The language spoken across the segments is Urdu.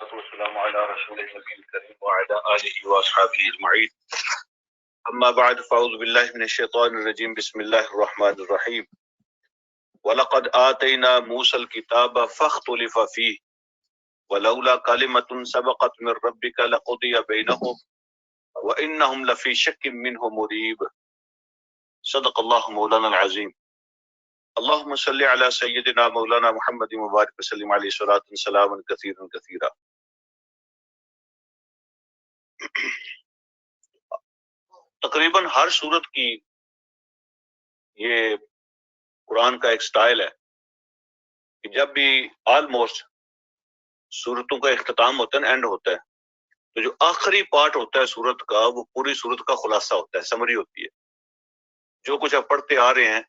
والسلام على رسول النبي الكريم وعلى آله وأصحابه أجمعين. أما بعد فأعوذ بالله من الشيطان الرجيم. بسم الله الرحمن الرحيم. وَلَقَدْ آتَيْنَا مُوسَى الْكِتَابَ فَاخْتُلِفَ فِيهِ وَلَوْلَا كَلِمَةٌ سَبَقَتْ مِنْ رَبِّكَ لَقُضِيَ بَيْنَهُمْ وَإِنَّهُمْ لَفِي شَكٍّ مِّنْهُ مُرِيبٍ. صدق اللہ مولانا العظیم. اللهم صل على سيدنا مولانا محمد مبارک وسلم علیہ صلاۃ سلاما کثیرا کثیرا. تقریباً ہر صورت کی یہ قرآن کا ایک سٹائل ہے کہ جب بھی آلموسٹ صورتوں کا اختتام ہوتا ہے نا، اینڈ ہوتا ہے، تو جو آخری پارٹ ہوتا ہے صورت کا وہ پوری صورت کا خلاصہ ہوتا ہے، سمری ہوتی ہے. جو کچھ آپ پڑھتے آ رہے ہیں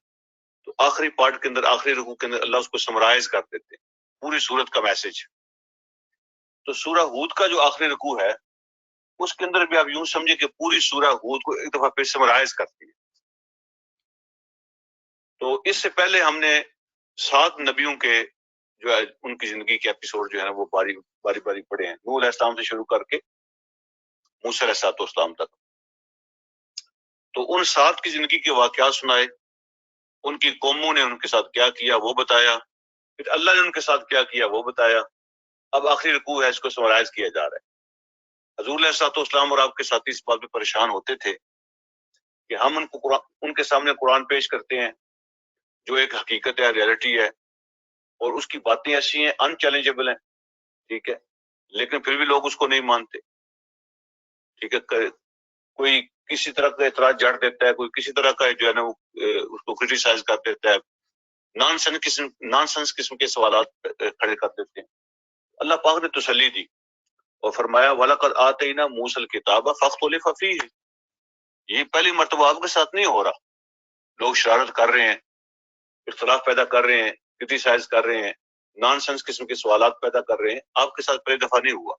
تو آخری پارٹ کے اندر، آخری رکوع کے اندر اللہ اس کو سمرائز کر دیتے ہیں، پوری صورت کا میسج. تو سورہ ہود کا جو آخری رکوع ہے اس کے اندر بھی آپ یوں سمجھے کہ پوری سورہ ہود کو ایک دفعہ پھر سمرائز کرتی ہے. تو اس سے پہلے ہم نے 7 نبیوں کے جو ہے ان کی زندگی کے ایپیسوڈ جو ہے نا وہ باری باری پڑھے ہیں، نوح علیہ السلام سے شروع کر کے موسیٰ علیہ السلام تک. تو ان 7 کی زندگی کے واقعات سنائے، ان کی قوموں نے ان کے ساتھ کیا کیا وہ بتایا، پھر اللہ نے ان کے ساتھ کیا کیا وہ بتایا. اب آخری رکوع ہے، اس کو سمرائز کیا جا رہا ہے. حضور علیہ السلام اور آپ کے ساتھی اس بات پہ پریشان ہوتے تھے کہ ہم ان کے سامنے قرآن پیش کرتے ہیں جو ایک حقیقت ہے، ریئلٹی ہے، اور اس کی باتیں ایسی ہیں ان چیلنجبل ہیں، ٹھیک ہے، لیکن پھر بھی لوگ اس کو نہیں مانتے. ٹھیک ہے، کوئی کسی طرح کا اعتراض جڑ دیتا ہے، کوئی کسی طرح کا جو ہے نا وہ اس کو کرٹیسائز کر دیتا ہے، نان سنس قسم کے سوالات کھڑے کر دیتے ہیں. اللہ پاک نے تسلی دی اور فرمایا وَلَقَدْ آتَيْنَا مُوسَى الْكِتَابَ فَاخْتُلِفَ فِيهِ. یہ پہلی مرتبہ آپ کے ساتھ نہیں ہو رہا. لوگ شرارت کر رہے ہیں، اختلاف پیدا کر رہے ہیں، کرٹیسائز کر رہے ہیں، نان سنس قسم کے سوالات پیدا کر رہے ہیں. آپ کے ساتھ پہلی دفعہ نہیں ہوا.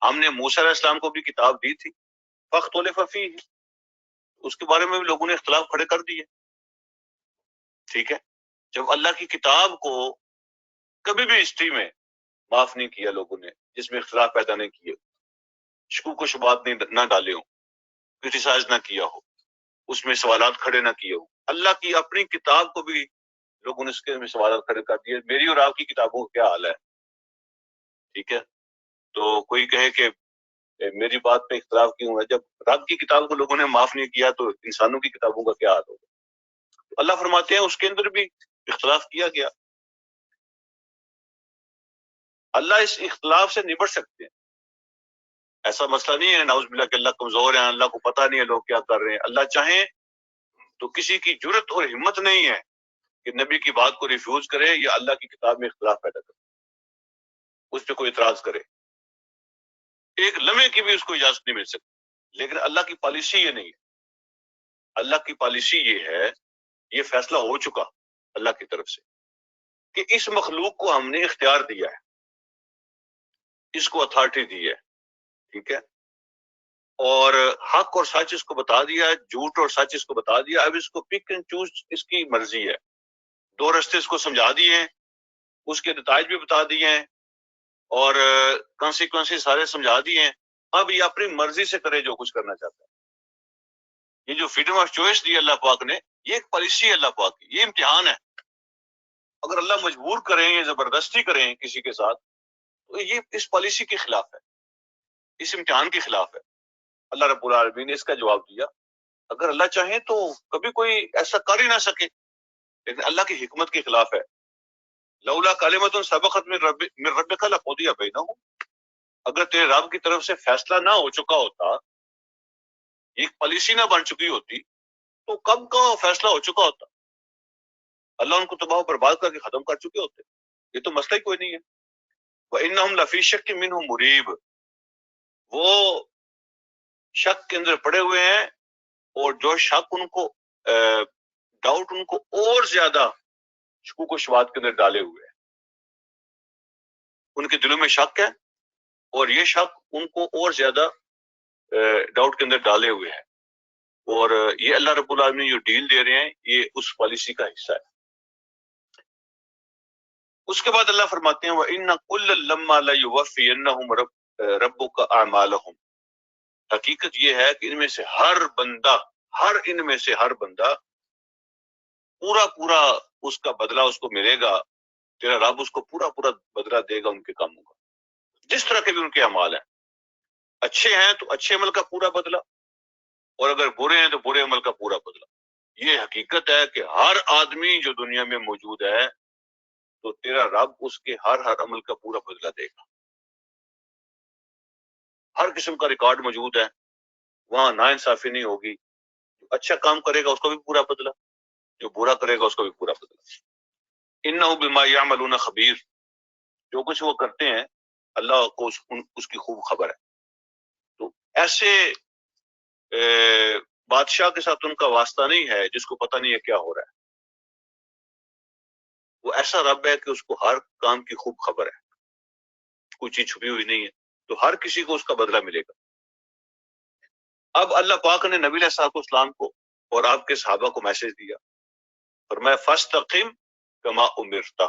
ہم نے موسیٰ علیہ السلام کو بھی کتاب دی تھی، فَاخْتُلِفَ فِيهِ، اس کے بارے میں بھی لوگوں نے اختلاف کھڑے کر دیے. ٹھیک ہے، جب اللہ کی کتاب کو کبھی بھی ہسٹری میں معاف نہیں کیا لوگوں نے، جس میں اختلاف پیدا نہیں کیے، شکوک و شبہات نہ ڈالے ہوں، کرٹیسائز نہ کیا ہو، اس میں سوالات کھڑے نہ کیے ہوں. اللہ کی اپنی کتاب کو بھی لوگوں نے اس کے میں سوالات کھڑے کر دیے. میری اور آپ کی کتابوں کا کیا حال ہے؟ ٹھیک ہے، تو کوئی کہے کہ میری بات پہ اختلاف کیوں ہے؟ جب رب کی کتاب کو لوگوں نے معاف نہیں کیا تو انسانوں کی کتابوں کا کیا حال ہوگا؟ اللہ فرماتے ہیں اس کے اندر بھی اختلاف کیا گیا. اللہ اس اختلاف سے نبٹ سکتے ہیں. ایسا مسئلہ نہیں ہے نعوذ باللہ کہ اللہ کمزور ہے، اللہ کو پتہ نہیں ہے لوگ کیا کر رہے ہیں. اللہ چاہیں تو کسی کی جرت اور ہمت نہیں ہے کہ نبی کی بات کو ریفیوز کرے یا اللہ کی کتاب میں اختلاف پیدا کرے، اس پہ کوئی اعتراض کرے. ایک لمحے کی بھی اس کو اجازت نہیں مل سکتی. لیکن اللہ کی پالیسی یہ نہیں ہے. اللہ کی پالیسی یہ ہے، یہ فیصلہ ہو چکا اللہ کی طرف سے کہ اس مخلوق کو ہم نے اختیار دیا ہے، اس کو اتھارٹی دی ہے. ٹھیک ہے، اور حق اور سچ اس کو بتا دیا ہے، جھوٹ اور سچ اس کو بتا دیا. اب اس کو پک اینڈ چوز اس کی مرضی ہے. 2 رستے اس کو سمجھا دیے ہیں، اس کے نتائج بھی بتا دیے ہیں اور کانسیکوینسز سارے سمجھا دیے ہیں. اب یہ اپنی مرضی سے کرے جو کچھ کرنا چاہتا ہے. یہ جو فریڈم آف چوائس دی اللہ پاک نے، یہ ایک پالیسی ہے اللہ پاک کی، یہ امتحان ہے. اگر اللہ مجبور کریں یا زبردستی کریں کسی کے ساتھ تو یہ اس پالیسی کے خلاف ہے، اس امتحان کے خلاف ہے. اللہ رب العالمین نے اس کا جواب دیا. اگر اللہ چاہیں تو کبھی کوئی ایسا کر ہی نہ سکے، لیکن اللہ کی حکمت کے خلاف ہے. لولا کلمۃ سبقت من ربک لقضی بینہم. اگر تیرے رب کی طرف سے فیصلہ نہ ہو چکا ہوتا، ایک پالیسی نہ بن چکی ہوتی، تو کب کا فیصلہ ہو چکا ہوتا. اللہ ان کو تباہ و برباد کر کے ختم کر چکے ہوتے. یہ تو مسئلہ ہی کوئی نہیں ہے. وَإِنَّهُمْ لَفِي شَكٍّ مِّنْهُ مُرِيبٍ. وہ شک کے اندر پڑے ہوئے ہیں، اور جو شک ان کو ڈاؤٹ ان کو اور زیادہ شکوک و شبہات کے اندر ڈالے ہوئے ہیں. ان کے دلوں میں شک ہے اور یہ شک ان کو اور زیادہ ڈاؤٹ کے اندر ڈالے ہوئے ہیں. اور یہ اللہ رب العالمین جو ڈیل دے رہے ہیں یہ اس پالیسی کا حصہ ہے. اس کے بعد اللہ فرماتے ہیں وَإِنَّ كُلًّا لَمَّا لَيُوَفِّيَنَّهُمْ رَبُّكَ أَعْمَالَهُمْ، حقیقت یہ ہے کہ ان میں سے ہر بندہ پورا پورا اس کا بدلہ اس کو ملے گا، تیرا رب اس کو پورا پورا بدلہ دے گا ان کے کاموں کا، جس طرح کے بھی ان کے اعمال ہیں۔ اچھے ہیں تو اچھے عمل کا پورا بدلہ، اور اگر برے ہیں تو برے عمل کا پورا بدلہ۔ یہ حقیقت ہے کہ ہر آدمی جو دنیا میں موجود ہے تو تیرا رب اس کے ہر عمل کا پورا بدلہ دے گا۔ ہر قسم کا ریکارڈ موجود ہے، وہاں ناانصافی نہیں ہوگی۔ جو اچھا کام کرے گا اس کو بھی پورا بدلہ، جو برا کرے گا اس کو بھی پورا بدلہ۔ انہ بما یعملون خبیر، جو کچھ وہ کرتے ہیں اللہ کو اس کی خوب خبر ہے۔ تو ایسے بادشاہ کے ساتھ ان کا واسطہ نہیں ہے جس کو پتہ نہیں ہے کیا ہو رہا ہے۔ وہ ایسا رب ہے کہ اس کو ہر کام کی خوب خبر ہے، کوئی چیز چھپی ہوئی نہیں ہے، تو ہر کسی کو اس کا بدلہ ملے گا۔ اب اللہ پاک نے نبی علیہ الصلوۃ والسلام کو اور آپ کے صحابہ کو میسج دیا، فرمایا فاستقم کما امرت،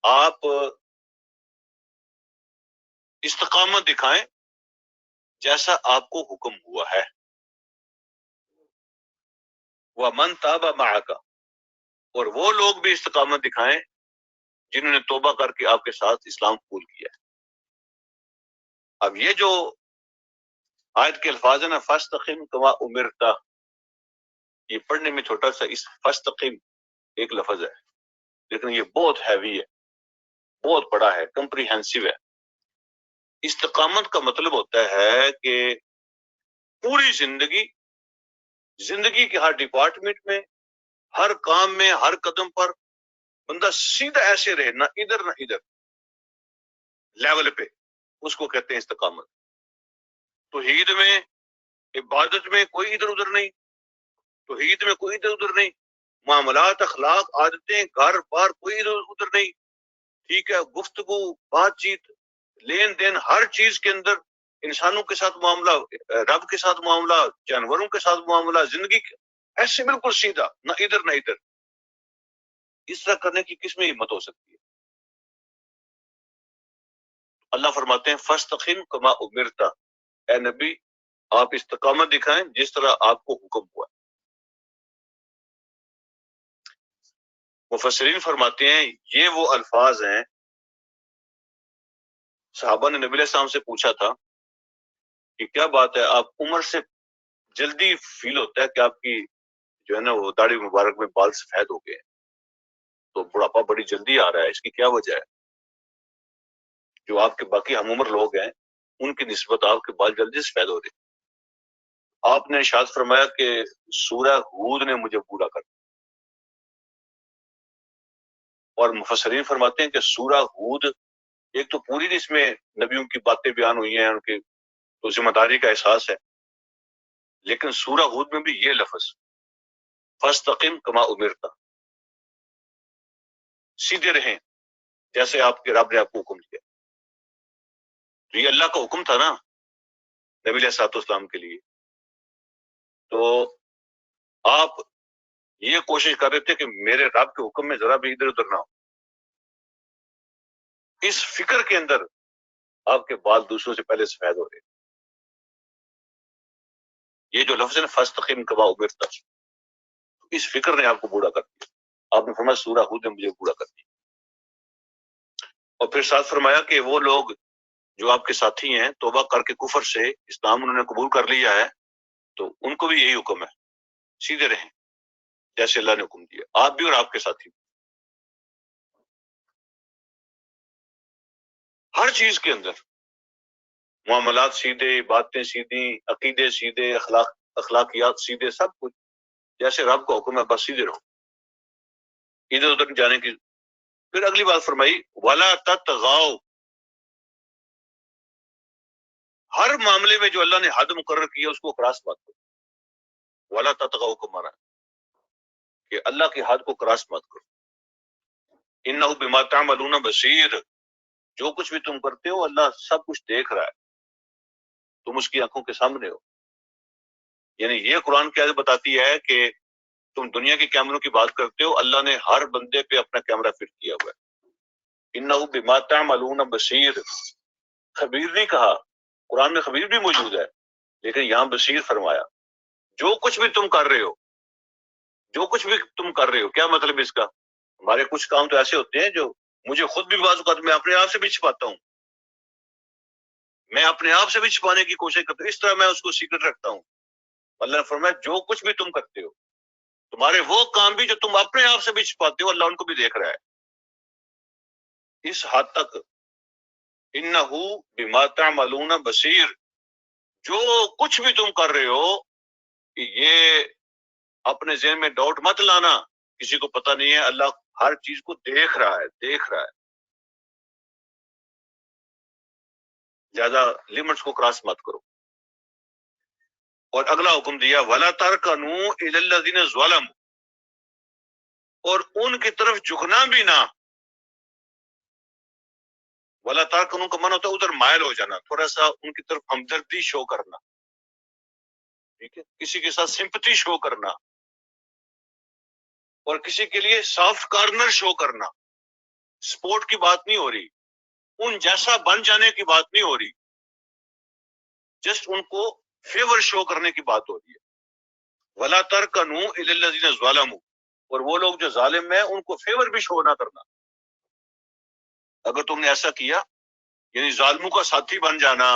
آپ استقامت دکھائیں جیسا آپ کو حکم ہوا ہے۔ ومن تاب معک، اور وہ لوگ بھی استقامت دکھائیں جنہوں نے توبہ کر کے آپ کے ساتھ اسلام قبول کیا ہے۔ اب یہ جو آیت کے الفاظ ہیں نا، فاستقم کما امرت، یہ پڑھنے میں چھوٹا سا اس فاستقم ایک لفظ ہے، لیکن یہ بہت ہیوی ہے، بہت بڑا ہے، کمپریہنسو ہے۔ استقامت کا مطلب ہوتا ہے کہ پوری زندگی کے ہر ڈپارٹمنٹ میں، ہر کام میں، ہر قدم پر بندہ سیدھا ایسے رہے، نہ ادھر نہ ادھر، لیول پہ، اس کو کہتے ہیں استقامت۔ توحید میں، عبادت میں کوئی ادھر ادھر نہیں، توحید میں کوئی ادھر ادھر نہیں، معاملات، اخلاق، عادتیں، گھر بار کوئی ادھر ادھر نہیں، ٹھیک ہے، گفتگو، بات چیت، لین دین، ہر چیز کے اندر انسانوں کے ساتھ معاملہ، رب کے ساتھ معاملہ، جانوروں کے ساتھ معاملہ، زندگی ایسے بالکل سیدھا، نہ ادھر نہ ادھر۔ اس طرح کرنے کی کس میں ہمت ہو سکتی ہے؟ اللہ فرماتے ہیں فاستقم کما امرت، اے نبی آپ استقامت دکھائیں جس طرح آپ کو حکم ہوا۔ مفسرین فرماتے ہیں یہ وہ الفاظ ہیں، صحابہ نے نبی علیہ السلام سے پوچھا تھا کہ کیا بات ہے، آپ عمر سے جلدی فیل ہوتا ہے کہ آپ کی جو ہے نا وہ داڑھی مبارک میں بال سفید ہو گئے ہیں، تو بڑھاپا بڑی جلدی آ رہا ہے، اس کی کیا وجہ ہے؟ جو آپ کے باقی ہم عمر لوگ ہیں ان کی نسبت آپ کے بال جلدی سفید ہو رہے ہیں۔ آپ نے ارشاد فرمایا کہ سورہ ہود نے مجھے بوڑھا کر دیا، اور مفسرین فرماتے ہیں کہ سورہ ہود ایک تو پوری اس میں نبیوں کی باتیں بیان ہوئی ہیں، ان کی تو ذمہ داری کا احساس ہے، لیکن سورہ ہود میں بھی یہ لفظ فاستقم کما امرت، سیدھے رہیں جیسے آپ کے رب نے آپ کو حکم دیا۔ تو یہ اللہ کا حکم تھا نا نبی علیہ الصلوۃ والسلام کے لیے، تو آپ یہ کوشش کر رہے تھے کہ میرے رب کے حکم میں ذرا بھی ادھر ادھر نہ ہو۔ اس فکر کے اندر آپ کے بال دوسروں سے پہلے سفید ہو رہے۔ یہ جو لفظ ہے نا فاستقم کما امرت، اس فکر نے آپ کو بوڑھا کر دیا۔ آپ نے فرمایا سورہ ہود نے مجھے بوڑھا کر دیا، اور پھر ساتھ فرمایا کہ وہ لوگ جو آپ کے ساتھی ہیں توبہ کر کے کفر سے اسلام انہوں نے قبول کر لیا ہے، تو ان کو بھی یہی حکم ہے، سیدھے رہیں جیسے اللہ نے حکم دیا، آپ بھی اور آپ کے ساتھی۔ ہر چیز کے اندر معاملات سیدھے، باتیں سیدھی، عقیدے سیدھے، اخلاقیات سیدھے، سب کچھ جیسے رب کا حکم ہے، بس سیدھے رہو، ادھر ادھر جانے کی۔ پھر اگلی بات فرمائی وَلَا تَطْغَوْا، ہر معاملے میں جو اللہ نے حد مقرر کیا اس کو کراس مت کرو۔ وَلَا تَطْغَوْا کو مانا کہ اللہ کی حد کو کراس مت کرو۔ إِنَّهُ بِمَا تَعْمَلُونَ بَصِيرٌ، جو کچھ بھی تم کرتے ہو اللہ سب کچھ دیکھ رہا ہے، تم اس کی آنکھوں کے سامنے ہو۔ یعنی یہ قرآن کی آیت بتاتی ہے کہ تم دنیا کے کیمروں کی بات کرتے ہو، اللہ نے ہر بندے پہ اپنا کیمرہ فٹ کیا ہوا ہے۔ انہ بما تعملون بصیر، خبیر نہیں کہا، قرآن میں خبیر بھی موجود ہے لیکن یہاں بصیر فرمایا۔ جو کچھ بھی تم کر رہے ہو، جو کچھ بھی تم کر رہے ہو، کیا مطلب اس کا؟ ہمارے کچھ کام تو ایسے ہوتے ہیں جو مجھے خود بھی بعض اوقات میں اپنے آپ سے بھی چھپاتا ہوں، میں اپنے آپ سے بھی چھپانے کی کوشش کرتا ہوں، اس طرح میں اس کو سیکرٹ رکھتا ہوں۔ اللہ نے فرمایا جو کچھ بھی تم کرتے ہو، تمہارے وہ کام بھی جو تم اپنے آپ سے بھی چھپاتے ہو، اللہ ان کو بھی دیکھ رہا ہے۔ اس حد تک انہ بما تعملون بصیر، جو کچھ بھی تم کر رہے ہو، یہ اپنے ذہن میں ڈاؤٹ مت لانا، کسی کو پتہ نہیں ہے، اللہ ہر چیز کو دیکھ رہا ہے، دیکھ رہا ہے، زیادہ لمٹس کو کراس مت کرو۔ اور اگلا حکم دیا وَلَا تَرْكَنُوا إِلَى الَّذِينَ ظَلَمُوا، اور ان کی طرف جھکنا بھی نہ۔ وَلَا تَرْكَنُوا کا معنی ہوتا ہے ادھر مائل ہو جانا، تھوڑا سا ان کی طرف ہمدردی شو کرنا، ٹھیک ہے، کسی کے ساتھ سمپتی شو کرنا، اور کسی کے لیے سافٹ کارنر شو کرنا۔ سپورٹ کی بات نہیں ہو رہی، ان جیسا بن جانے کی بات نہیں ہو رہی، جسٹ ان کو فیور شو کرنے کی بات ہو رہی ہے۔ وَلَا تَرْكَنُوا إِلَى الَّذِينَ ظَلَمُوا، اور وہ لوگ جو ظالم ہیں ان کو فیور بھی شو نہ کرنا۔ اگر تم نے ایسا کیا، یعنی ظالموں کا ساتھی بن جانا،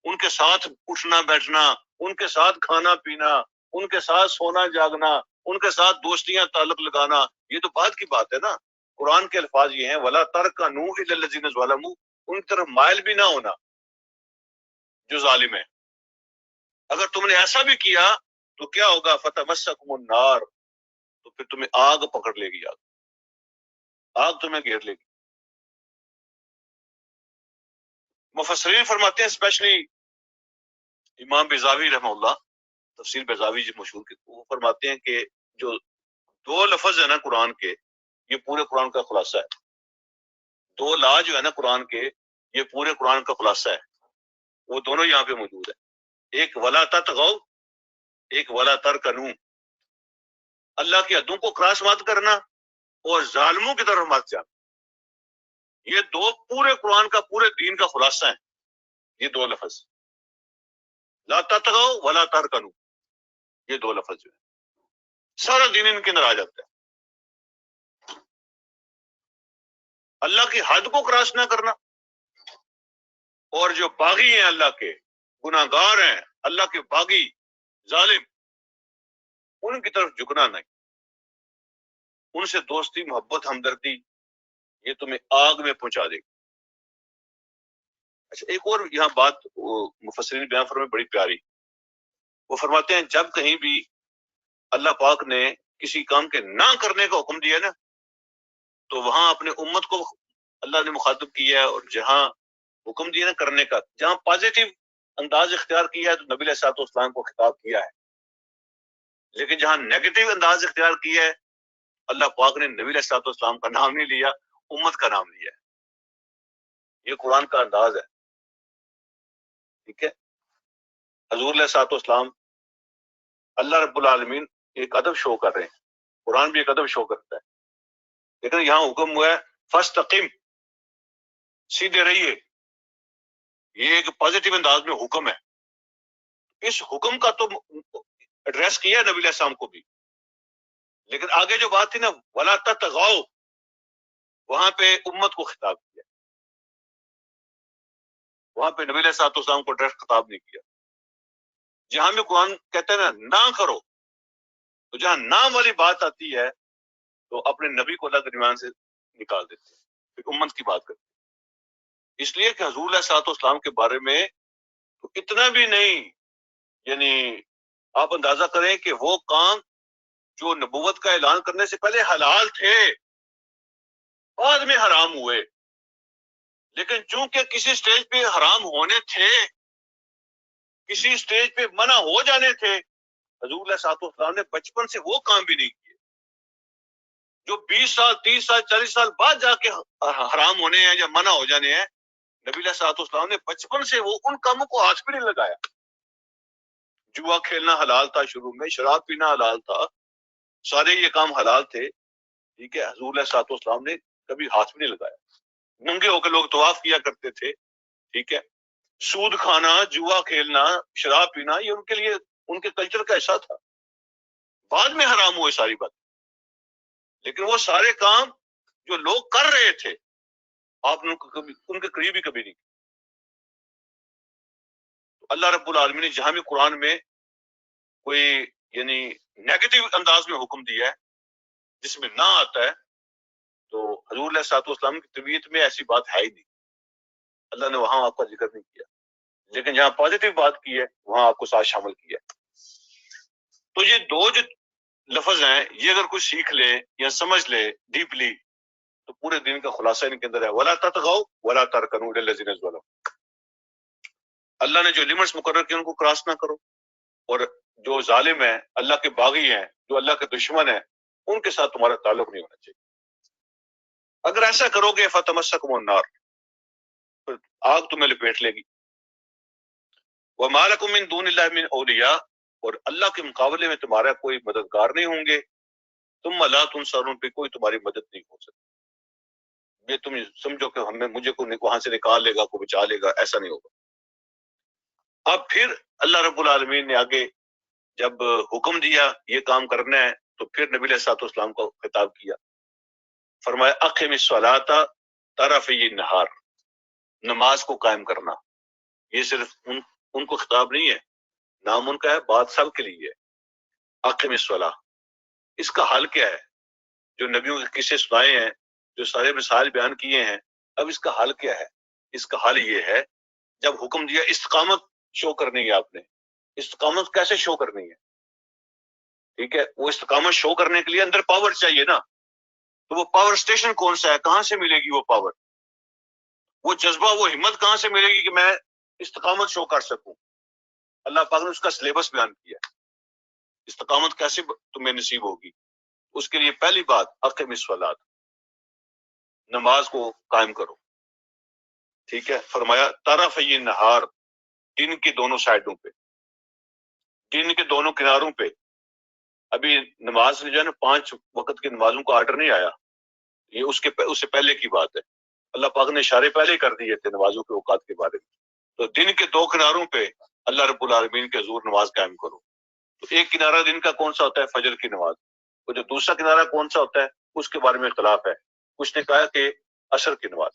ان کے ساتھ اٹھنا بیٹھنا، ان کے ساتھ کھانا پینا، ان کے ساتھ سونا جاگنا، ان کے ساتھ دوستیاں تعلق لگانا، یہ تو بعد کی بات ہے نا۔ قرآن کے الفاظ یہ ہیں وَلَا تَرْكَنُوا إِلَى الَّذِينَ ظَلَمُوا، ان کی طرف مائل بھی نہ ہونا جو ظالم ہے۔ اگر تم نے ایسا بھی کیا تو کیا ہوگا؟ فَتَمَسَّكُمُ النَّارُ، تو پھر تمہیں آگ پکڑ لے گی، آگ تمہیں گھیر لے گی۔ مفسرین فرماتے ہیں، اسپیشلی امام بیضاوی رحمہ اللہ، تفسیر بیضاوی جو مشہور کی، وہ فرماتے ہیں کہ جو دو لفظ ہے نا قرآن کے، یہ پورے قرآن کا خلاصہ ہے۔ دو لا جو ہے نا قرآن کے، یہ پورے قرآن کا خلاصہ ہے، وہ دونوں یہاں پہ موجود ہے۔ ایک ولا تطغوا، ایک ولا ترکنوا، اللہ کی حدوں کو کراس مت کرنا اور ظالموں کی طرف مت جانا، یہ دو پورے قرآن کا، پورے دین کا خلاصہ ہے، یہ دو لفظ، لا تطغوا ولا ترکنوا، یہ دو لفظ جو ہے سارا دین ان کے اندر آ جاتا ہے۔ اللہ کی حد کو کراس نہ کرنا، اور جو باغی ہیں اللہ کے، گناہ گار ہیں اللہ کے باغی ظالم، ان کی طرف جھکنا نہیں، ان سے دوستی محبت ہمدردی یہ تمہیں آگ میں پہنچا دے گی۔ اچھا، ایک اور یہاں بات مفسرین بیان فرمائے بڑی پیاری، وہ فرماتے ہیں جب کہیں بھی اللہ پاک نے کسی کام کے نہ کرنے کا حکم دیا نا، تو وہاں اپنے امت کو اللہ نے مخاطب کیا ہے، اور جہاں حکم دیا نا کرنے کا، جہاں پازیٹیو انداز اختیار کیا ہے تو نبی علیہ الصلوۃ والسلام کو خطاب کیا ہے، لیکن جہاں نیگیٹو انداز اختیار کیا ہے، اللہ پاک نے نبی علیہ الصلوۃ والسلام کا نام نہیں لیا، امت کا نام لیا ہے۔ یہ قرآن کا انداز ہے، ٹھیک ہے۔ حضور علیہ الصلوۃ والسلام، اللہ رب العالمین ایک ادب شو کر رہے ہیں، قرآن بھی ایک ادب شو کرتا ہے، لیکن یہاں حکم ہوا ہے فاستقم، سیدھے رہیے، یہ ایک پازیٹیو انداز میں حکم ہے۔ اس حکم کا تو ایڈریس کیا ہے نبی علیہ السلام کو بھی، لیکن آگے جو بات تھی نا ولا تطغوا، وہاں پہ امت کو خطاب کیا، وہاں پہ نبی علیہ الصلوۃ والسلام کو ڈائریکٹ خطاب نہیں کیا۔ جہاں بھی قرآن کہتے ہیں نا نہ کرو، تو جہاں نہ والی بات آتی ہے تو اپنے نبی کو اللہ کے درمیان سے نکال دیتے ہیں، پھر امت کی بات کرتے ہیں۔ اس لیے کہ حضور علیہ الصلوۃ والسلام کے بارے میں تو اتنا بھی نہیں، یعنی آپ اندازہ کریں کہ وہ کام جو نبوت کا اعلان کرنے سے پہلے حلال تھے، بعد میں حرام ہوئے، لیکن چونکہ کسی سٹیج پہ حرام ہونے تھے، کسی سٹیج پہ منع ہو جانے تھے، حضور علیہ الصلوۃ والسلام نے بچپن سے وہ کام بھی نہیں کیے جو 20 سال 30 سال 40 سال بعد جا کے حرام ہونے ہیں یا منع ہو جانے ہیں۔ نبی علیہ الصلوۃ والسلام نے بچپن سے وہ ان کاموں کو ہاتھ بھی نہیں لگایا۔ جوا کھیلنا حلال تھا، شروع میں شراب پینا حلال تھا، سارے یہ کام حلال تھے، ٹھیک ہے، حضور علیہ الصلوۃ والسلام نے کبھی ہاتھ بھی نہیں لگایا. ننگے ہو کے لوگ طواف کیا کرتے تھے، ٹھیک ہے، سود کھانا، جوا کھیلنا، شراب پینا، یہ ان کے لیے ان کے کلچر کا حصہ تھا. بعد میں حرام ہوئے ساری بات، لیکن وہ سارے کام جو لوگ کر رہے تھے آپ نے ان کے قریب ہی کبھی نہیں. اللہ رب العالمین نے جہاں بھی قرآن میں کوئی یعنی نیگیٹو انداز میں حکم دیا ہے جس میں نہ آتا ہے، تو حضور علیہ الصلوۃ والسلام کی طبیعت میں ایسی بات ہے ہی نہیں. اللہ نے وہاں آپ کا ذکر نہیں کیا، لیکن جہاں پازیٹیو بات کی ہے وہاں آپ کو ساتھ شامل کیا. تو یہ دو جو لفظ ہیں، یہ اگر کوئی سیکھ لے یا سمجھ لے ڈیپلی تو پورے دین کا خلاصہ ان کے اندر ہے. ولا تطغوا ولا ترکنوا للذین ظلموا. اللہ نے جو لمٹس مقرر کی ان کو کراس نہ کرو، اور جو ظالم ہیں، اللہ کے باغی ہیں، جو اللہ کے دشمن ہیں، ان کے ساتھ تمہارا تعلق نہیں ہونا چاہیے. اگر ایسا کرو گے فتمسکم النار، پھر آگ تمہیں لپیٹ لے گی. وما لکم من دون اللہ من اولیاء، اور اللہ کے مقابلے میں تمہارا کوئی مددگار نہیں ہوں گے. تم لا تنصرون، پہ کوئی تمہاری مدد نہیں ہو سکتی. یہ تم سمجھو کہ مجھے کوئی وہاں سے نکال لے گا، کوئی بچا لے گا، ایسا نہیں ہوگا. اب پھر اللہ رب العالمین نے آگے جب حکم دیا یہ کام کرنا ہے تو پھر نبی علیہ الصلوۃ والسلام کو خطاب کیا. فرمایا اقم الصلاۃ طرفی النہار، نماز کو قائم کرنا. یہ صرف ان کو خطاب نہیں ہے، نام ان کا ہے، بات سب کے لیے ہے. اقم الصلاۃ، اس کا حل کیا ہے؟ جو نبیوں کے قصے سنائے ہیں، جو سارے مثال بیان کیے ہیں، اب اس کا حل کیا ہے؟ اس کا حل یہ ہے، جب حکم دیا استقامت شو کرنی ہے، آپ نے استقامت کیسے شو کرنی ہے؟ ٹھیک ہے، وہ استقامت شو کرنے کے لیے اندر پاور چاہیے نا. تو وہ پاور سٹیشن کون سا ہے؟ کہاں سے ملے گی وہ پاور، وہ جذبہ، وہ ہمت کہاں سے ملے گی کہ میں استقامت شو کر سکوں؟ اللہ پاک نے اس کا سلیبس بیان کیا. استقامت کیسے تمہیں نصیب ہوگی؟ اس کے لیے پہلی بات اقم الصلاۃ، نماز کو قائم کرو. ٹھیک ہے، فرمایا طرفی النہار، دن کی دونوں سائڈوں پہ، دن کے دونوں کناروں پہ. ابھی نماز جو ہے نا 5 وقت کی نمازوں کا آرڈر نہیں آیا، یہ اس سے پہلے کی بات ہے. اللہ پاک نے اشارے پہلے کر دیے تھے نمازوں کے اوقات کے بارے میں. تو دن کے 2 کناروں پہ اللہ رب العالمین کے حضور نماز قائم کرو. تو ایک کنارہ دن کا کون سا ہوتا ہے؟ فجر کی نماز. اور جو دوسرا کنارہ کون سا ہوتا ہے اس کے بارے میں اختلاف ہے. کچھ نے کہا کہ عصر کی نماز،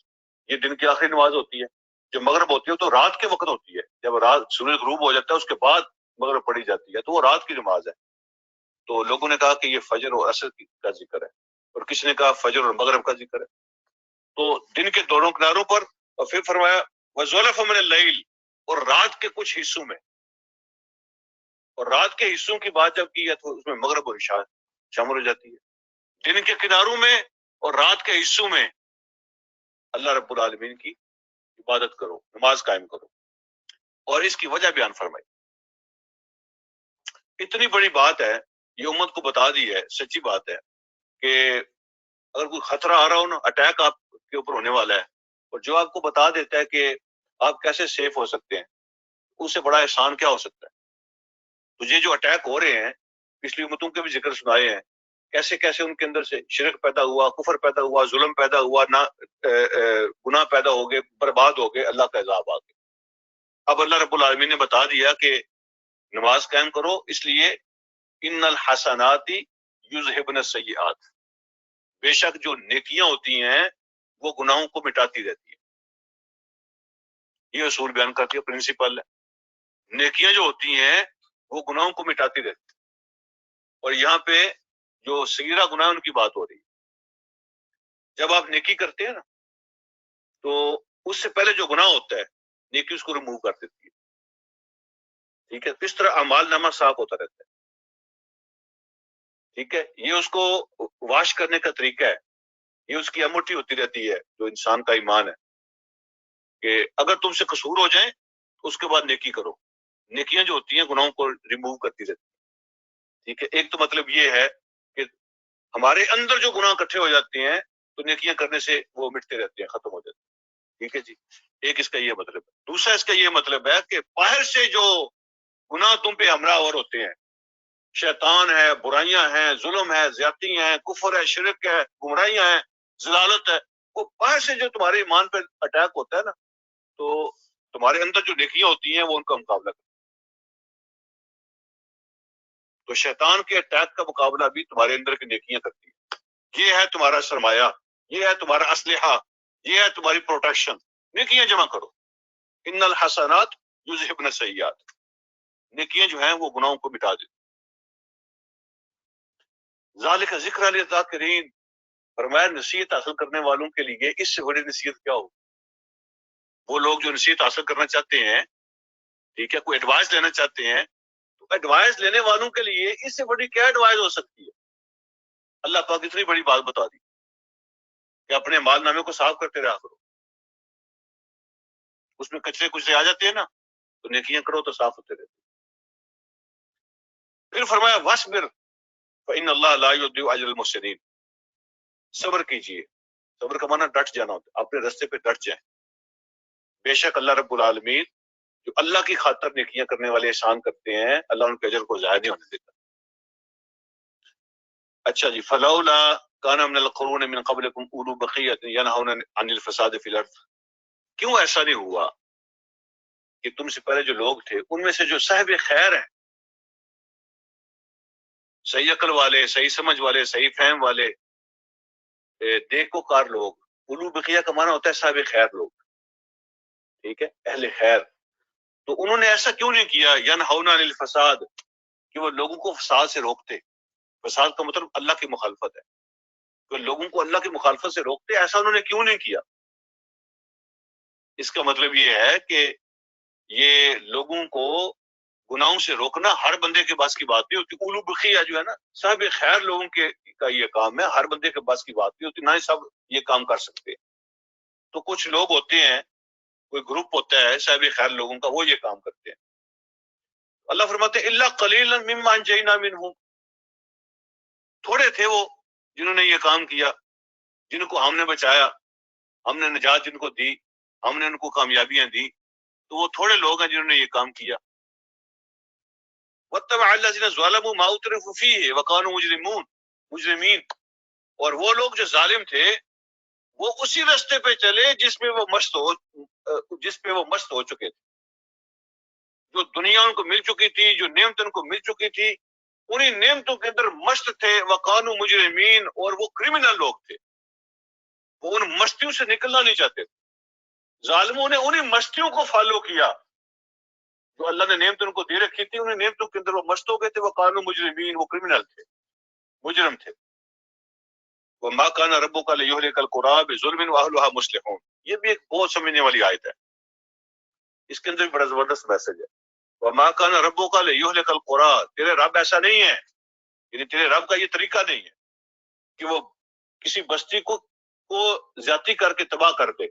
یہ دن کی آخری نماز ہوتی ہے. جو مغرب ہوتی ہے تو رات کے وقت ہوتی ہے، جب رات سورج غروب ہو جاتا ہے اس کے بعد مغرب پڑھی جاتی ہے، تو وہ رات کی نماز ہے. تو لوگوں نے کہا کہ یہ فجر اور عصر کا ذکر ہے، اور کسی نے کہا فجر اور مغرب کا ذکر ہے. تو دن کے دونوں کناروں پر. اور پھر فرمایا وَزُلَفًا مِنَ اللَّيْلِ، اور رات کے کچھ حصوں میں. اور رات کے حصوں کی بات جب کی ہے تو اس میں مغرب اور عشاء شامل ہو جاتی ہے. دن کے کناروں میں اور رات کے حصوں میں اللہ رب العالمین کی عبادت کرو، نماز قائم کرو. اور اس کی وجہ بیان فرمائی. اتنی بڑی بات ہے، یہ امت کو بتا دی ہے، سچی بات ہے کہ اگر کوئی خطرہ آ رہا ہو نا، اٹیک آپ کے اوپر ہونے والا ہے، اور جو آپ کو بتا دیتا ہے کہ آپ کیسے سیف ہو سکتے ہیں، اس سے بڑا احسان کیا ہو سکتا ہے؟ تو یہ جو اٹیک ہو رہے ہیں، پچھلی امتوں کے بھی ذکر سنائے ہیں، کیسے کیسے ان کے اندر سے شرک پیدا ہوا، کفر پیدا ہوا، ظلم پیدا ہوا، نہ گناہ پیدا ہو گئے، برباد ہو گئے، اللہ کا عذاب آ گیا. اب اللہ رب العالمین نے بتا دیا کہ نماز قائم کرو، اس لیے ان الحسنات یذہبن السیئات، بے شک جو نیکیاں ہوتی ہیں وہ گناہوں کو مٹاتی رہتی ہیں. یہ اصول بیان کرتی ہے، پرنسپل ہے. نیکیاں جو ہوتی ہیں وہ گناہوں کو مٹاتی رہتی ہیں. اور یہاں پہ جو صغیرہ گناہ ان کی بات ہو رہی ہے. جب آپ نیکی کرتے ہیں نا تو اس سے پہلے جو گناہ ہوتا ہے نیکی اس کو ریموو کر دیتی ہے. ٹھیک ہے، اس طرح اعمال نامہ صاف ہوتا رہتا ہے. ٹھیک ہے، یہ اس کو واش کرنے کا طریقہ ہے. یہ اس کی اموٹی ہوتی رہتی ہے جو انسان کا ایمان ہے، کہ اگر تم سے قصور ہو جائیں تو اس کے بعد نیکی کرو. نیکیاں جو ہوتی ہیں گناہوں کو ریموو کرتی رہتی ہیں. ٹھیک ہے، ایک تو مطلب یہ ہے کہ ہمارے اندر جو گناہ اکٹھے ہو جاتے ہیں تو نیکیاں کرنے سے وہ مٹتے رہتے ہیں، ختم ہو جاتے ہیں. ٹھیک ہے جی، ایک اس کا یہ مطلب ہے. دوسرا اس کا یہ مطلب ہے کہ باہر سے جو گناہ تم پہ ہمراہ اور ہوتے ہیں، شیطان ہے، برائیاں ہیں، ظلم ہے، زیادتی ہیں، کفر ہے، شرک ہے، گمراہیاں ہیں، ضلالت ہے، وہ باہر سے جو تمہارے ایمان پہ اٹیک ہوتا ہے نا، تو تمہارے اندر جو نیکیاں ہوتی ہیں وہ ان کا مقابلہ کرتی ہیں۔ تو شیطان کے اٹیک کا مقابلہ بھی تمہارے اندر کی نیکیاں کرتی ہیں۔ یہ ہے تمہارا سرمایہ، یہ ہے تمہارا اسلحہ، یہ ہے تمہاری پروٹیکشن۔ نیکیاں جمع کرو۔ ان الحسنات یذہبن السیئات، نیکیاں جو ہیں وہ گناہوں کو مٹا دیتی۔ ذالک ذکر للذاکرین، فرمایا نصیحت حاصل کرنے والوں کے لیے اس سے بڑی نصیحت کیا ہو۔ وہ لوگ جو نصیحت حاصل کرنا چاہتے ہیں، ٹھیک ہے، کوئی ایڈوائس لینا چاہتے ہیں، تو ایڈوائس لینے والوں کے لیے اس سے بڑی کیا ایڈوائس ہو سکتی ہے۔ اللہ پاک اتنی بڑی بات بتا دی کہ اپنے مال نامے کو صاف کرتے رہا کرو، اس میں کچرے کچرے آ جاتے ہیں نا، تو نیکیاں کرو تو صاف ہوتے رہتے۔ پھر فرمایا وَاصْبِرْ فَإِنَّ اللَّهَ لَا يُضِيعُ أَجْرَ الْمُحْسِنِينَ، صبر کیجئے۔ صبر کا معنی ڈٹ جانا ہوتا ہے، اپنے راستے پہ ڈٹ جائیں۔ بے شک اللہ رب العالمین جو اللہ کی خاطر نیکیاں کرنے والے احسان کرتے ہیں، اللہ ان کے اجر کو ضائع نہیں ہونے دیتا۔ اچھا جی، فلولا کان من القرون من قبلکم اولو بقیۃ ینہون عن الفساد فی الارض، کیوں ایسا نہیں ہوا کہ تم سے پہلے جو لوگ تھے ان میں سے جو صاحب خیر ہیں، صحیح عقل والے، صحیح سمجھ والے، صحیح فہم والے، دیکھو کار لوگ، اولو بقیہ کا معنی ہوتا ہے صاحب خیر لوگ، ٹھیک ہے، اہل خیر، تو انہوں نے ایسا کیوں نہیں کیا ینہون عن الفساد، کہ وہ لوگوں کو فساد سے روکتے۔ فساد کا مطلب اللہ کی مخالفت ہے، تو لوگوں کو اللہ کی مخالفت سے روکتے، ایسا انہوں نے کیوں نہیں کیا؟ اس کا مطلب یہ ہے کہ یہ لوگوں کو گناہوں سے روکنا ہر بندے کے بس کی بات نہیں ہوتی۔ اولو بقیہ جو ہے نا، صاحب خیر لوگوں کے کا یہ کام ہے، ہر بندے کے بس کی بات نہیں ہوتی، نہ ہی سب یہ کام کر سکتے۔ تو کچھ لوگ ہوتے ہیں، کوئی گروپ ہوتا ہے صاحب خیر لوگوں کا، وہ یہ کام کرتے ہیں۔ اللہ فرماتے ہیں الا قلیلا ممن انجینا منہم، تھوڑے تھے وہ جنہوں نے یہ کام کیا، جن کو ہم نے بچایا، ہم نے نجات جن کو دی، ہم نے ان کو کامیابیاں دی، تو وہ تھوڑے لوگ ہیں جنہوں نے یہ کام کیا۔ واتبع الذین ظلموا ما اترفوا فیہ وکانوا مجرمین، اور وہ لوگ جو ظالم تھے وہ اسی راستے پہ چلے جس پہ وہ مست ہو چکے تھے، جو دنیا ان کو مل چکی تھی، جو نعمت ان کو مل چکی تھی، انہی نعمتوں کے اندر مست تھے۔ وکانوا مجرمین، اور وہ کرمنل لوگ تھے، وہ ان مستیوں سے نکلنا نہیں چاہتے تھے۔ ظالموں نے انہی مستیوں کو فالو کیا جو اللہ نے نعمت ان کو دے رکھی تھی، انہیں نعمتوں کے اندر وہ مست ہو گئے تھے۔ وکانوا مجرمین، وہ کرمنل تھے، مجرم تھے۔ وما کان ربک لیہلک القری بظلم واہلھا مصلحون، یہ بھی ایک بہت سمجھنے والی آیت ہے، اس کے اندر بھی بڑا زبردست میسج ہے۔ وما کان ربک لیہلک القری، تیرے رب ایسا نہیں ہے، یعنی تیرے رب کا یہ طریقہ نہیں ہے کہ وہ کسی بستی کو زیادتی کر کے تباہ کر دے،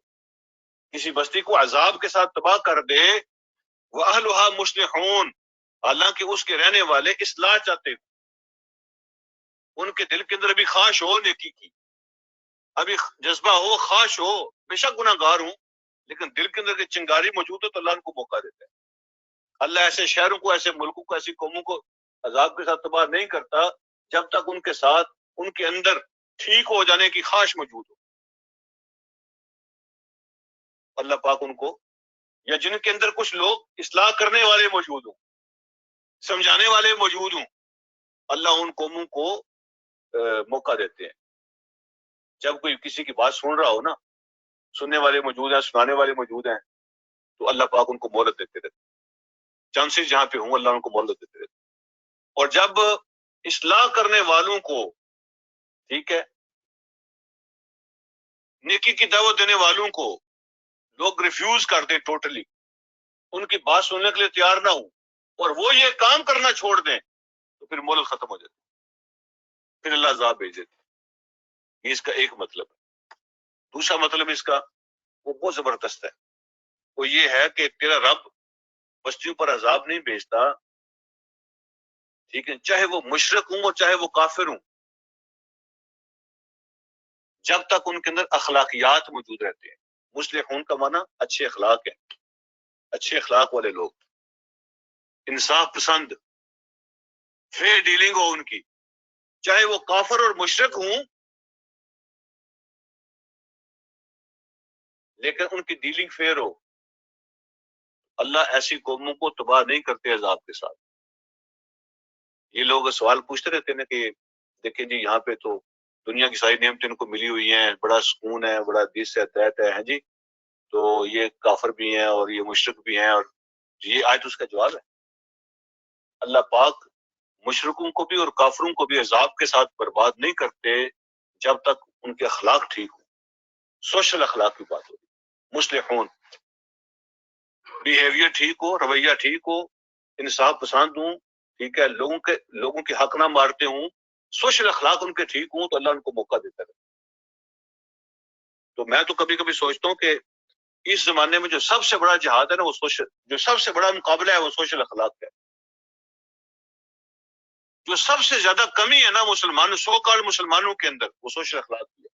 کسی بستی کو عذاب کے ساتھ تباہ کر دے۔ وَأَهْلُهَا مُصْلِحُونَ، حالانکہ اس کے رہنے والے اصلاح چاہتے ہیں، ان کے دل کے اندر ابھی خواہش ہو نیکی کی، ابھی جذبہ ہو، خواہش ہو، بے شک گناہ گار ہوں، لیکن دل کے اندر کی چنگاری موجود ہے تو اللہ ان کو موقع دیتا ہے۔ اللہ ایسے شہروں کو، ایسے ملکوں کو، ایسی قوموں کو عذاب کے ساتھ تباہ نہیں کرتا جب تک ان کے ساتھ ان کے اندر ٹھیک ہو جانے کی خواہش موجود ہو۔ اللہ پاک ان کو، یا جن کے اندر کچھ لوگ اصلاح کرنے والے موجود ہوں، سمجھانے والے موجود ہوں، اللہ ان قوموں کو موقع دیتے ہیں۔ جب کوئی کسی کی بات سن رہا ہو نا، سننے والے موجود ہیں، سنانے والے موجود ہیں، تو اللہ پاک ان کو مہلت دیتے رہتے، چانسز جہاں پہ ہوں اللہ ان کو مہلت دیتے رہتے۔ اور جب اصلاح کرنے والوں کو، ٹھیک ہے، نیکی کی دعوت دینے والوں کو لوگ ریفیوز کر دیں، ٹوٹلی ان کی بات سننے کے لیے تیار نہ ہوں، اور وہ یہ کام کرنا چھوڑ دیں، تو پھر مہلت ختم ہو جاتی، پھر اللہ عذاب بھیج دیتے۔ یہ اس کا ایک مطلب ہے۔ دوسرا مطلب اس کا وہ بہت زبردست ہے، وہ یہ ہے کہ تیرا رب بستیوں پر عذاب نہیں بھیجتا، ٹھیک ہے، چاہے وہ مشرک ہوں اور چاہے وہ کافر ہوں، جب تک ان کے اندر اخلاقیات موجود رہتے ہیں۔ مصلحون کا معنی اچھے اخلاق ہے، اچھے اخلاق والے لوگ، انصاف پسند، فیئر ڈیلنگ ہو ان کی، چاہے وہ کافر اور مشرک ہوں، لیکن ان کی ڈیلنگ فیئر ہو۔ اللہ ایسی قوموں کو تباہ نہیں کرتے عذاب کے ساتھ۔ یہ لوگ سوال پوچھتے رہتے ہیں کہ دیکھیں جی یہاں پہ تو دنیا کی ساری نعمتیں ان کو ملی ہوئی ہیں، بڑا سکون ہے، بڑا دس ہے تحت ہے جی، تو یہ کافر بھی ہیں اور یہ مشرک بھی ہیں، اور یہ آیت اس کا جواب ہے۔ اللہ پاک مشرکوں کو بھی اور کافروں کو بھی عذاب کے ساتھ برباد نہیں کرتے جب تک ان کے اخلاق ٹھیک ہو، سوشل اخلاق کی بات ہوگی، مصلحون، بیہیویئر ٹھیک ہو، رویہ ٹھیک ہو، انصاف پسند ہوں، ٹھیک ہے، لوگوں کے حق نہ مارتے ہوں، سوشل اخلاق ان کے ٹھیک ہوں، تو اللہ ان کو موقع دیتا ہے۔ تو میں تو کبھی کبھی سوچتا ہوں کہ اس زمانے میں جو سب سے بڑا جہاد ہے نا، وہ جو سب سے بڑا مقابلہ ہے وہ سوشل اخلاق ہے۔ جو سب سے زیادہ کمی ہے نا مسلمانوں، سو کال مسلمانوں کے اندر، وہ سوشل اخلاق کی ہے۔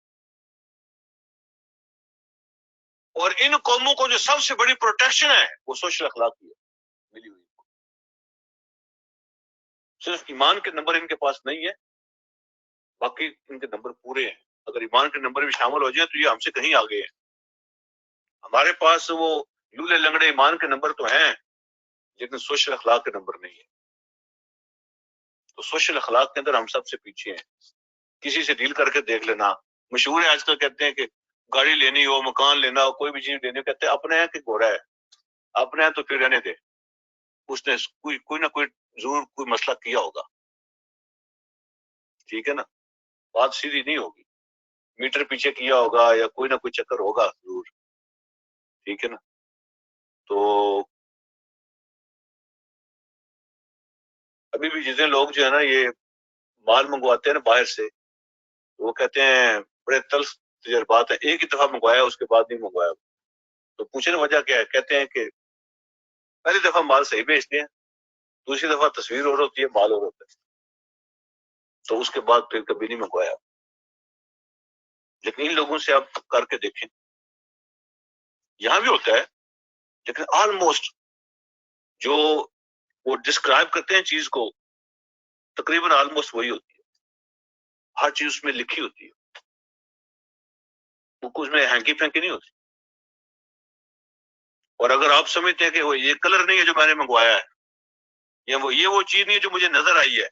اور ان قوموں کو جو سب سے بڑی پروٹیکشن ہے وہ سوشل اخلاق کی ہے ملی ہوئی۔ صرف ایمان کے نمبر ان کے پاس نہیں ہے، باقی ان کے نمبر پورے ہیں۔ اگر ایمان کے نمبر بھی شامل ہو جائیں تو یہ ہم سے کہیں آگے ہیں۔ ہمارے پاس وہ لولے لنگڑے ایمان کے نمبر تو ہیں، لیکن سوشل اخلاق کے نمبر نہیں ہے۔ تو سوشل اخلاق کے اندر ہم سب سے پیچھے ہیں۔ کسی سے ڈیل کر کے دیکھ لینا، مشہور ہے آج کل، کہتے ہیں کہ گاڑی لینی ہو، مکان لینا ہو، کوئی بھی چیز لینی ہو، کہتے ہیں اپنے ہیں کہ گورا ہے، اپنے ہیں تو پھر رہنے دے، اس نے کوئی نہ کوئی ضرور کوئی مسئلہ کیا ہوگا، ٹھیک ہے نا، بات سیدھی نہیں ہوگی، میٹر پیچھے کیا ہوگا یا کوئی نہ کوئی چکر ہوگا ضرور، ٹھیک ہے نا۔ تو ابھی بھی جتنے لوگ جو ہے نا یہ مال منگواتے ہیں نا باہر سے، وہ کہتے ہیں بڑے تلخ تجربات ہیں، ایک ہی دفعہ منگوایا اس کے بعد نہیں منگوایا، تو پوچھنے وجہ کیا ہے؟ کہتے ہیں کہ پہلی دفعہ مال صحیح بیچتے ہیں، دوسری دفعہ تصویر اور ہوتی ہے، مال اور ہوتا ہے، تو اس کے بعد پھر کبھی نہیں منگوایا۔ لیکن ان لوگوں سے آپ کر کے دیکھیں، یہاں بھی ہوتا ہے، لیکن آلموسٹ جو وہ ڈسکرائب کرتے ہیں چیز کو، تقریباً آلموسٹ وہی ہوتی ہے، ہر چیز اس میں لکھی ہوتی ہے، وہ کچھ میں ہینکی پھینکی نہیں ہوتی۔ اور اگر آپ سمجھتے ہیں کہ وہ یہ کلر نہیں ہے جو میں نے منگوایا ہے، یا یہ وہ چیز نہیں ہے جو مجھے نظر آئی ہے،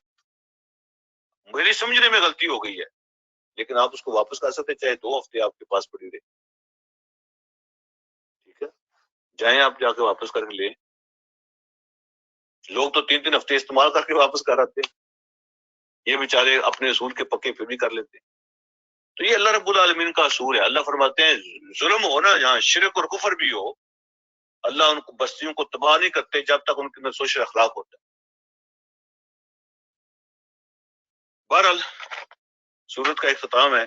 میری سمجھنے میں غلطی ہو گئی ہے، لیکن آپ اس کو واپس کر سکتے، چاہے 2 ہفتے آپ کے پاس پڑی رہے، ٹھیک ہے، جائیں آپ جا کے واپس کر کے لیں۔ لوگ تو 3 ہفتے استعمال کر کے واپس کر آتے ہیں، یہ بیچارے اپنے اصول کے پکے پھر بھی کر لیتے ہیں۔ تو یہ اللہ رب العالمین کا اصول ہے۔ اللہ فرماتے ہیں ظلم ہو نا، جہاں شرک اور کفر بھی ہو، اللہ ان کو بستیوں کو تباہ نہیں کرتے جب تک ان کے اندر سوشل اخلاق ہوتا ہے۔ بہرحال سورت کا اختتام ہے،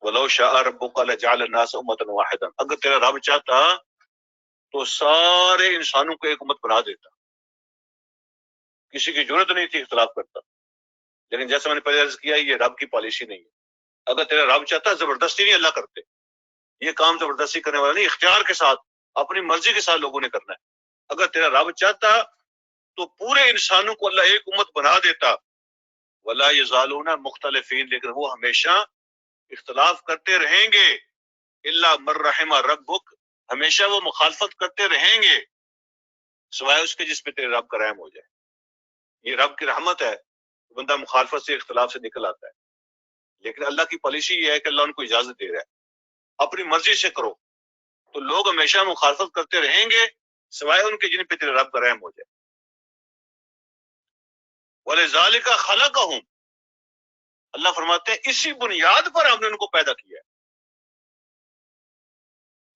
وَلَوْ شَاءَ رَبُّكَ لَجَعَلَ النَّاسَ أُمَّةً وَاحِدَةً، اگر تیرا رب چاہتا تو سارے انسانوں کو ایک امت بنا دیتا، کسی کی ضرورت نہیں تھی اختلاف کرتا، لیکن جیسا میں نے پہلے عرض کیا یہ رب کی پالیسی نہیں ہے۔ اگر تیرا رب چاہتا، زبردستی نہیں اللہ کرتے، یہ کام زبردستی کرنے والا نہیں، اختیار کے ساتھ اپنی مرضی کے ساتھ لوگوں نے کرنا ہے۔ اگر تیرا رب چاہتا تو پورے انسانوں کو اللہ ایک امت بنا دیتا، وَلَا يَزَالُونَ مُخْتَلِفِينَ، لیکن وہ ہمیشہ اختلاف کرتے رہیں گے، الا من رحم ربک، ہمیشہ وہ مخالفت کرتے رہیں گے سوائے اس کے جس پہ تیرے رب کا رحم ہو جائے۔ یہ رب کی رحمت ہے، بندہ مخالفت سے، اختلاف سے نکل آتا ہے، لیکن اللہ کی پالیسی یہ ہے کہ اللہ ان کو اجازت دے رہا ہے اپنی مرضی سے کرو، تو لوگ ہمیشہ مخالفت کرتے رہیں گے سوائے ان کے جن پہ تیرے رب کا رحم ہو جائے۔ وَلِذَالِكَ خَلَقَهُمْ، اللہ فرماتے ہیں اسی بنیاد پر ہم نے ان کو پیدا کیا ہے،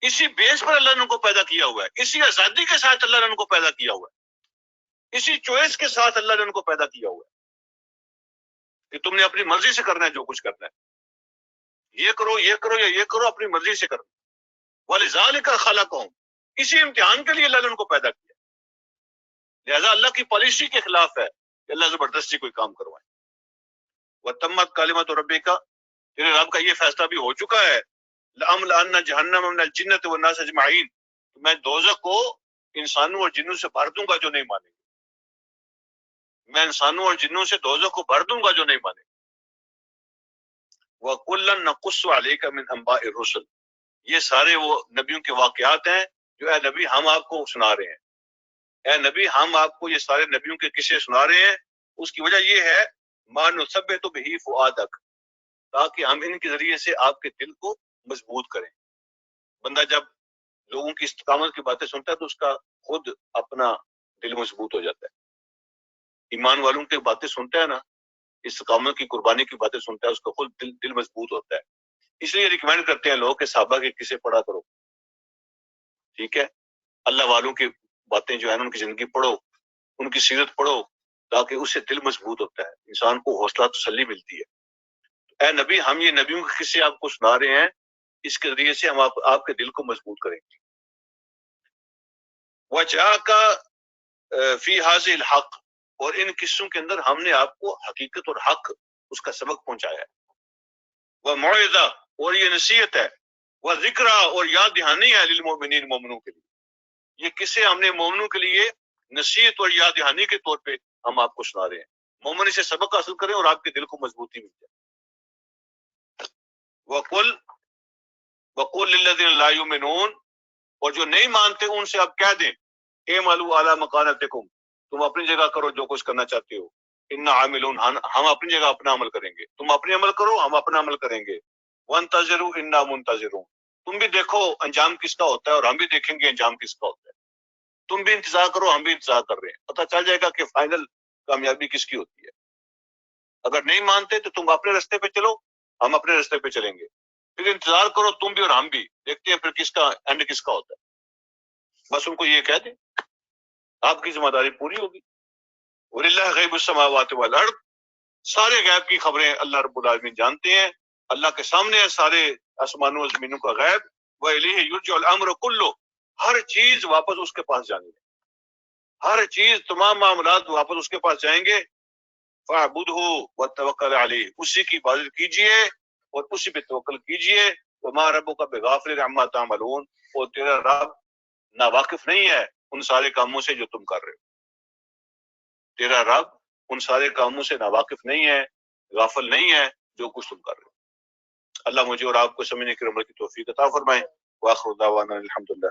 اسی بیس پر اللہ نے ان کو پیدا کیا ہوا ہے، اسی آزادی کے ساتھ اللہ نے ان کو پیدا کیا ہوا ہے، اسی چوائس کے ساتھ اللہ نے ان کو پیدا کیا ہوا ہے کہ تم نے اپنی مرضی سے کرنا ہے جو کچھ کرنا ہے، یہ کرو یہ کرو یا یہ کرو، اپنی مرضی سے کرو۔ وَلِذَالِكَ خَلَقَهُمْ، اسی امتحان کے لیے اللہ نے ان کو پیدا کیا، لہذا اللہ کی پالیسی کے خلاف ہے کہ اللہ زبردستی کوئی کام کروائے۔ وَتَمَّتْ كَلِمَةُ رَبِّكَ، تیرے رب کا یہ فیصلہ بھی ہو چکا ہے، لَأَمْلَأَنَّ جَهَنَّمَ مِنَ الْجِنَّةِ وَالنَّاسِ أَجْمَعِينَ، کہ میں دوزخ کو انسانوں اور جنوں سے بھر دوں گا جو نہیں مانیں گے۔ میں انسانوں اور جنوں سے دوزخ کو بھر دوں گا جو نہیں مانے. وَكُلًّا نَقُصُّ عَلَيْكَ مِنْ أَنْبَاءِ الرُّسُلِ، یہ سارے وہ نبیوں کے واقعات ہیں جو اے نبی ہم آپ کو سنا رہے ہیں. اے نبی ہم آپ کو یہ سارے نبیوں کے قصے سنا رہے ہیں. اس کی وجہ یہ ہے مَا نُثَبِّتُ بِهِ فُؤَادَكَ، تاکہ ہم ان کے ذریعے سے آپ کے دل کو مضبوط کریں. بندہ جب لوگوں کی استقامت کی باتیں سنتا ہے تو اس کا خود اپنا دل مضبوط ہو جاتا ہے. ایمان والوں کی باتیں سنتا ہے نا، استقامت کی قربانی کی باتیں سنتا ہے، اس کا خود دل مضبوط ہوتا ہے. اس لیے ریکمینڈ کرتے ہیں لوگ کہ صحابہ کے قصے پڑھا کرو. ٹھیک ہے، اللہ والوں کی باتیں جو ہیں ان کی زندگی پڑھو، ان کی سیرت پڑھو، تاکہ اس سے دل مضبوط ہوتا ہے، انسان کو حوصلہ تسلی ملتی ہے. اے نبی ہم یہ نبیوں کے قصے آپ کو سنا رہے ہیں، اس کے ذریعے سے ہم آپ کے دل کو مضبوط کریں گے. وَجَاءَكَ فِي هَذِهِ الْحَقِّ، اور ان قصوں کے اندر ہم نے آپ کو حقیقت اور حق اس کا سبق پہنچایا ہے. وَمَوْعِظَةٌ، اور یہ نصیحت ہے. وَذِكْرَىٰ، اور یاد دہانی ہے للمؤمنین، مومنوں کے لیے. یہ قصے ہم نے مومنوں کے لیے نصیحت اور یاد دہانی کے طور پہ ہم آپ کو سنا رہے ہیں. مومن اسے سبق حاصل کریں اور آپ کے دل کو مضبوطی مل جائے. وَقُلْ لِلَّذِينَ لَا يُؤْمِنُونَ، اور جو نہیں مانتے ان سے آپ کہہ دیں اعملوا علی مکانتکم، تم اپنی جگہ کرو جو کچھ کرنا چاہتے ہو. انا عاملون، ہم اپنی جگہ اپنا عمل کریں گے. تم اپنے عمل کرو، ہم اپنا عمل کریں گے. وانتظروا انا منتظرون، تم بھی دیکھو انجام کس کا ہوتا ہے اور ہم بھی دیکھیں گے انجام کس کا ہوتا ہے. تم بھی انتظار کرو، ہم بھی انتظار کر رہے ہیں. پتہ چل جائے گا کہ فائنل کامیابی کس کی ہوتی ہے. اگر نہیں مانتے تو تم اپنے راستے پہ چلو، ہم اپنے راستے پہ چلیں گے. پھر انتظار کرو تم بھی اور ہم بھی، دیکھتے ہیں پھر کس کا اینڈ کس کا ہوتا ہے. بس ان کو یہ کہہ دیں، آپ کی ذمہ داری پوری ہوگی. وَلِلَّهِ غَيْبُ السَّمَاوَاتِ وَالْأَرْضِ، سارے غیب کی خبریں اللہ رب العالمین جانتے ہیں. اللہ کے سامنے ہے سارے آسمانوں و زمینوں کا غیب. وَإِلَيْهِ يُرْجَعُ الْأَمْرُ كُلُّهُ، ہر چیز واپس اس کے پاس جانی ہے. ہر چیز، تمام معاملات واپس اس کے پاس جائیں گے. فَاعْبُدْهُ وَتَوَكَّلْ عَلَيْهِ، اسی کی عبادت کیجئے اور اسی پہ توکل کیجئے. وَمَا رَبُّكَ بِغَافِلٍ عَمَّا تَعْمَلُونَ، اور تیرا رب ناواقف نہیں ہے ان سارے کاموں سے جو تم کر رہے ہو. تیرا رب ان سارے کاموں سے ناواقف نہیں ہے، غافل نہیں ہے جو کچھ تم کر رہے ہو. اللہ مجھے اور آپ کو سمجھنے کی عمل کی توفیق عطا فرمائے. وآخر دعوانا الحمدللہ.